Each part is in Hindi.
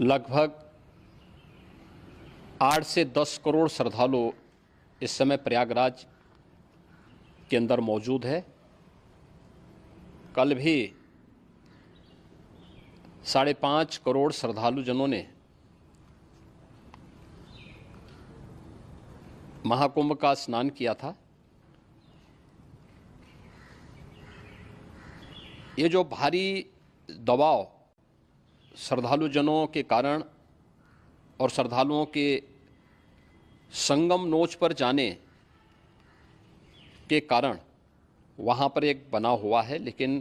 लगभग 8 से 10 करोड़ श्रद्धालु इस समय प्रयागराज के अंदर मौजूद है। कल भी 5.5 करोड़ श्रद्धालु जनों ने महाकुंभ का स्नान किया था। ये जो भारी दबाव श्रद्धालु जनों के कारण और श्रद्धालुओं के संगम नोच पर जाने के कारण वहाँ पर एक बना हुआ है, लेकिन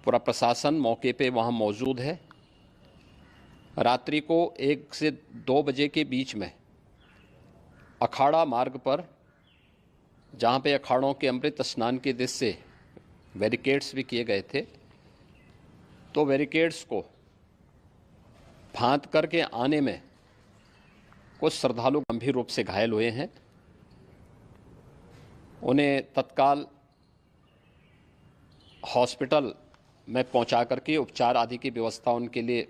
पूरा प्रशासन मौके पे वहाँ मौजूद है। रात्रि को 1 से 2 बजे के बीच में अखाड़ा मार्ग पर, जहाँ पे अखाड़ों के अमृत स्नान के दृश्य से बैरिकेड्स भी किए गए थे, तो बैरिकेड्स को फांद करके आने में कुछ श्रद्धालु गंभीर रूप से घायल हुए हैं। उन्हें तत्काल हॉस्पिटल में पहुंचा करके उपचार आदि की व्यवस्था उनके लिए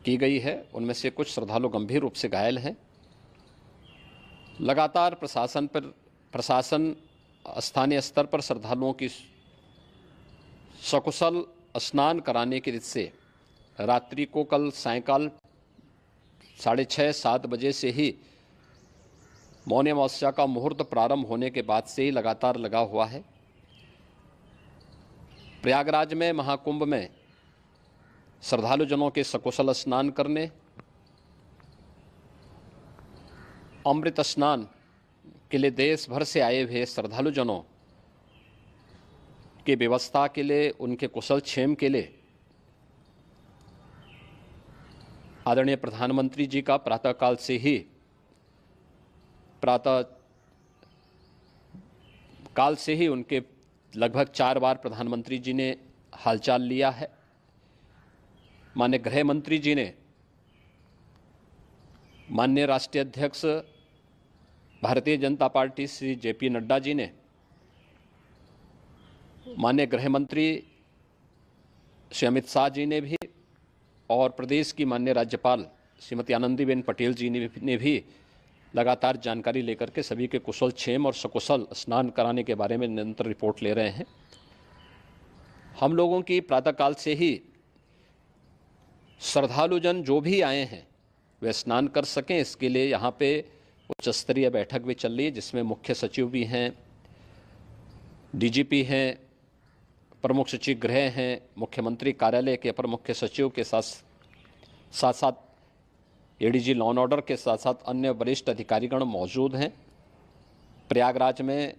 की गई है। उनमें से कुछ श्रद्धालु गंभीर रूप से घायल हैं। लगातार प्रशासन स्थानीय स्तर पर श्रद्धालुओं की सकुशल स्नान कराने के दृष्टि से रात्रि को कल सायंकाल 6:30-7 बजे से ही मौनी अमावस्या का मुहूर्त प्रारंभ होने के बाद से ही लगातार लगा हुआ है। प्रयागराज में महाकुंभ में श्रद्धालु जनों के सकुशल स्नान करने, अमृत स्नान के लिए देश भर से आए हुए श्रद्धालु जनों की व्यवस्था के लिए, उनके कुशल क्षेम के लिए आदरणीय प्रधानमंत्री जी का प्रातःकाल से ही उनके लगभग 4 बार प्रधानमंत्री जी ने हालचाल लिया है। माननीय गृह मंत्री जी ने, माननीय राष्ट्रीय अध्यक्ष भारतीय जनता पार्टी श्री JP नड्डा जी ने, माननीय गृह मंत्री श्री अमित शाह जी ने भी, और प्रदेश की माननीय राज्यपाल श्रीमती आनंदीबेन पटेल जी ने भी लगातार जानकारी लेकर के सभी के कुशल क्षेम और सकुशल स्नान कराने के बारे में निरंतर रिपोर्ट ले रहे हैं। हम लोगों की प्रातःकाल से ही श्रद्धालुजन जो भी आए हैं वे स्नान कर सकें, इसके लिए यहाँ पे उच्च स्तरीय बैठक भी चल रही है, जिसमें मुख्य सचिव भी हैं, DGP हैं, प्रमुख सचिव गृह हैं, मुख्यमंत्री कार्यालय के अपर मुख्य सचिव के साथ साथ ADG लॉ एंड ऑर्डर के साथ साथ अन्य वरिष्ठ अधिकारीगण मौजूद हैं। प्रयागराज में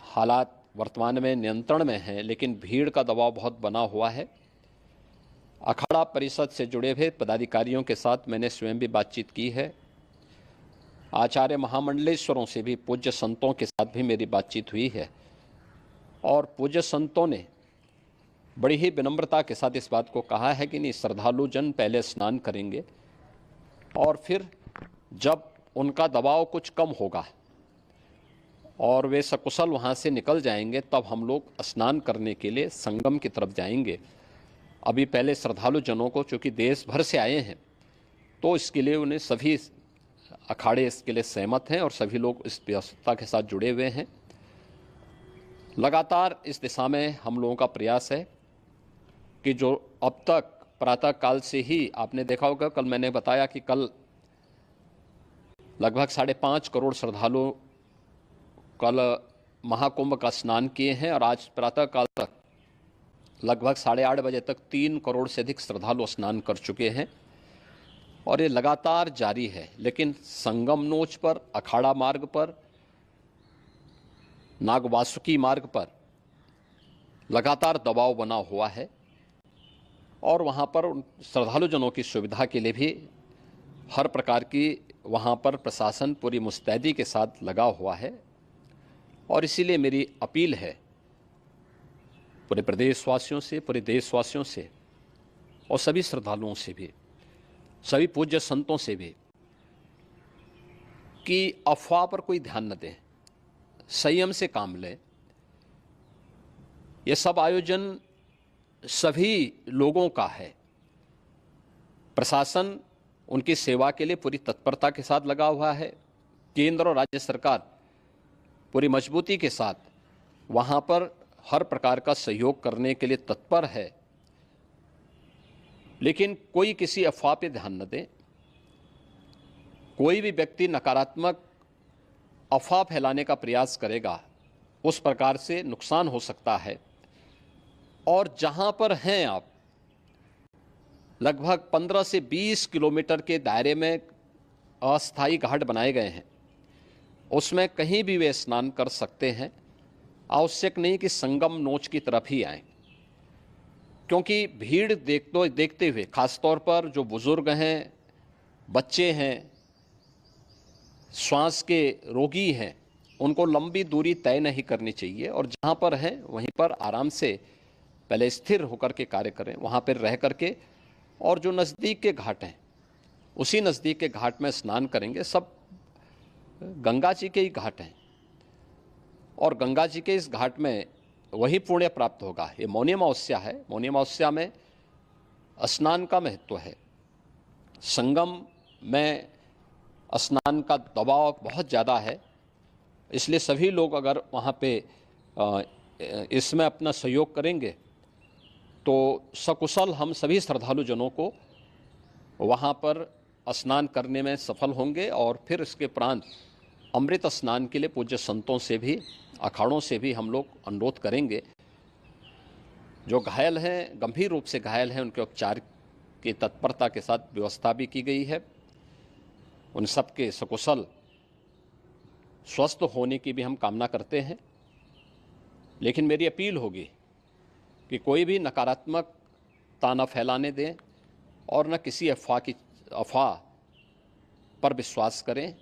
हालात वर्तमान में नियंत्रण में हैं, लेकिन भीड़ का दबाव बहुत बना हुआ है। अखाड़ा परिषद से जुड़े हुए पदाधिकारियों के साथ मैंने स्वयं भी बातचीत की है। आचार्य महामंडलेश्वरों से भी, पूज्य संतों के साथ भी मेरी बातचीत हुई है, और पूज्य संतों ने बड़ी ही विनम्रता के साथ इस बात को कहा है कि नहीं, श्रद्धालु जन पहले स्नान करेंगे और फिर जब उनका दबाव कुछ कम होगा और वे सकुशल वहाँ से निकल जाएंगे, तब हम लोग स्नान करने के लिए संगम की तरफ जाएंगे। अभी पहले श्रद्धालु जनों को, चूँकि देश भर से आए हैं, तो इसके लिए उन्हें सभी अखाड़े इसके लिए सहमत हैं और सभी लोग इस व्यवस्था के साथ जुड़े हुए हैं। लगातार इस दिशा में हम लोगों का प्रयास है कि जो अब तक प्रातःकाल से ही आपने देखा होगा, कल मैंने बताया कि कल लगभग 5.5 करोड़ श्रद्धालु कल महाकुंभ का स्नान किए हैं, और आज प्रातःकाल तक लगभग 8:30 बजे तक 3 करोड़ से अधिक श्रद्धालु स्नान कर चुके हैं, और ये लगातार जारी है। लेकिन संगम नोच पर, अखाड़ा मार्ग पर, नागवासुकी मार्ग पर लगातार दबाव बना हुआ है, और वहाँ पर श्रद्धालु जनों की सुविधा के लिए भी हर प्रकार की वहाँ पर प्रशासन पूरी मुस्तैदी के साथ लगा हुआ है। और इसीलिए मेरी अपील है पूरे प्रदेशवासियों से, पूरे देशवासियों से, और सभी श्रद्धालुओं से भी, सभी पूज्य संतों से भी, कि अफवाह पर कोई ध्यान न दें, संयम से काम लें। ये सब आयोजन सभी लोगों का है, प्रशासन उनकी सेवा के लिए पूरी तत्परता के साथ लगा हुआ है। केंद्र और राज्य सरकार पूरी मजबूती के साथ वहाँ पर हर प्रकार का सहयोग करने के लिए तत्पर है। लेकिन कोई किसी अफवाह पे ध्यान न दें। कोई भी व्यक्ति नकारात्मक अफवाह फैलाने का प्रयास करेगा, उस प्रकार से नुकसान हो सकता है। और जहाँ पर हैं आप, लगभग 15 से 20 किलोमीटर के दायरे में अस्थायी घाट बनाए गए हैं, उसमें कहीं भी वे स्नान कर सकते हैं। आवश्यक नहीं कि संगम नोच की तरफ ही आएं, क्योंकि भीड़ देखते हुए खासतौर पर जो बुजुर्ग हैं, बच्चे हैं, श्वास के रोगी हैं, उनको लंबी दूरी तय नहीं करनी चाहिए और जहाँ पर हैं वहीं पर आराम से पहले स्थिर होकर के कार्य करें, वहाँ पर रह करके। और जो नज़दीक के घाट हैं, उसी नज़दीक के घाट में स्नान करेंगे। सब गंगा जी के ही घाट हैं और गंगा जी के इस घाट में वही पुण्य प्राप्त होगा। ये मौनी अमावस्या है। मौनी अमावस्या में स्नान का महत्व है। संगम में स्नान का दबाव बहुत ज़्यादा है, इसलिए सभी लोग अगर वहाँ पे इसमें अपना सहयोग करेंगे तो सकुशल हम सभी श्रद्धालु जनों को वहाँ पर स्नान करने में सफल होंगे। और फिर इसके उपरांत अमृत स्नान के लिए पूज्य संतों से भी, अखाड़ों से भी हम लोग अनुरोध करेंगे। जो घायल हैं, गंभीर रूप से घायल हैं, उनके उपचार की तत्परता के साथ व्यवस्था भी की गई है। उन सब के सकुशल स्वस्थ होने की भी हम कामना करते हैं। लेकिन मेरी अपील होगी कि कोई भी नकारात्मकता न फैलाने दें और न किसी अफवाह पर विश्वास करें।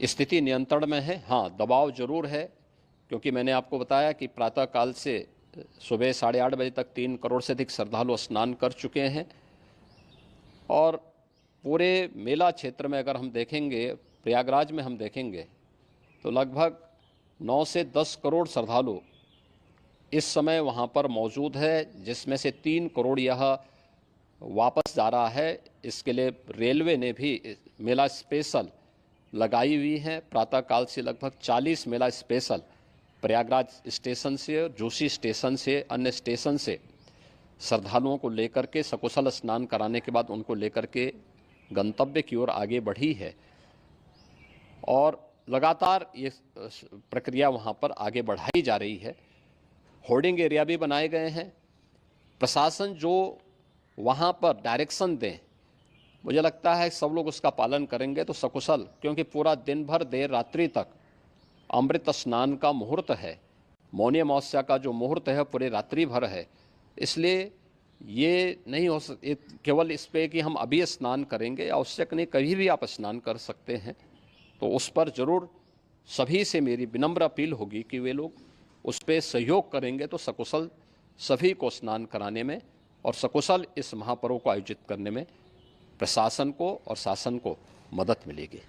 स्थिति नियंत्रण में है। हाँ, दबाव जरूर है, क्योंकि मैंने आपको बताया कि प्रातःकाल से सुबह 8:30 बजे तक 3 करोड़ से अधिक श्रद्धालु स्नान कर चुके हैं। और पूरे मेला क्षेत्र में अगर हम देखेंगे, प्रयागराज में हम देखेंगे तो लगभग 9 से 10 करोड़ श्रद्धालु इस समय वहाँ पर मौजूद है, जिसमें से 3 करोड़ यह वापस जा रहा है। इसके लिए रेलवे ने भी मेला स्पेशल लगाई हुई है। प्रातःकाल से लगभग 40 मेला स्पेशल प्रयागराज स्टेशन से, जोशी स्टेशन से, अन्य स्टेशन से श्रद्धालुओं को लेकर के सकुशल स्नान कराने के बाद उनको लेकर के गंतव्य की ओर आगे बढ़ी है। और लगातार ये प्रक्रिया वहाँ पर आगे बढ़ाई जा रही है। होर्डिंग एरिया भी बनाए गए हैं। प्रशासन जो वहाँ पर डायरेक्शन दें, मुझे लगता है सब लोग उसका पालन करेंगे तो सकुशल, क्योंकि पूरा दिन भर देर रात्रि तक अमृत स्नान का मुहूर्त है। मौनी अमावस्या का जो मुहूर्त है पूरे रात्रि भर है। इसलिए ये नहीं हो केवल इस पे कि हम अभी स्नान करेंगे, आवश्यक नहीं, कभी भी आप स्नान कर सकते हैं। तो उस पर ज़रूर सभी से मेरी विनम्र अपील होगी कि वे लोग उस पर सहयोग करेंगे तो सकुशल सभी को स्नान कराने में और सकुशल इस महापर्व को आयोजित करने में प्रशासन को और शासन को मदद मिलेगी।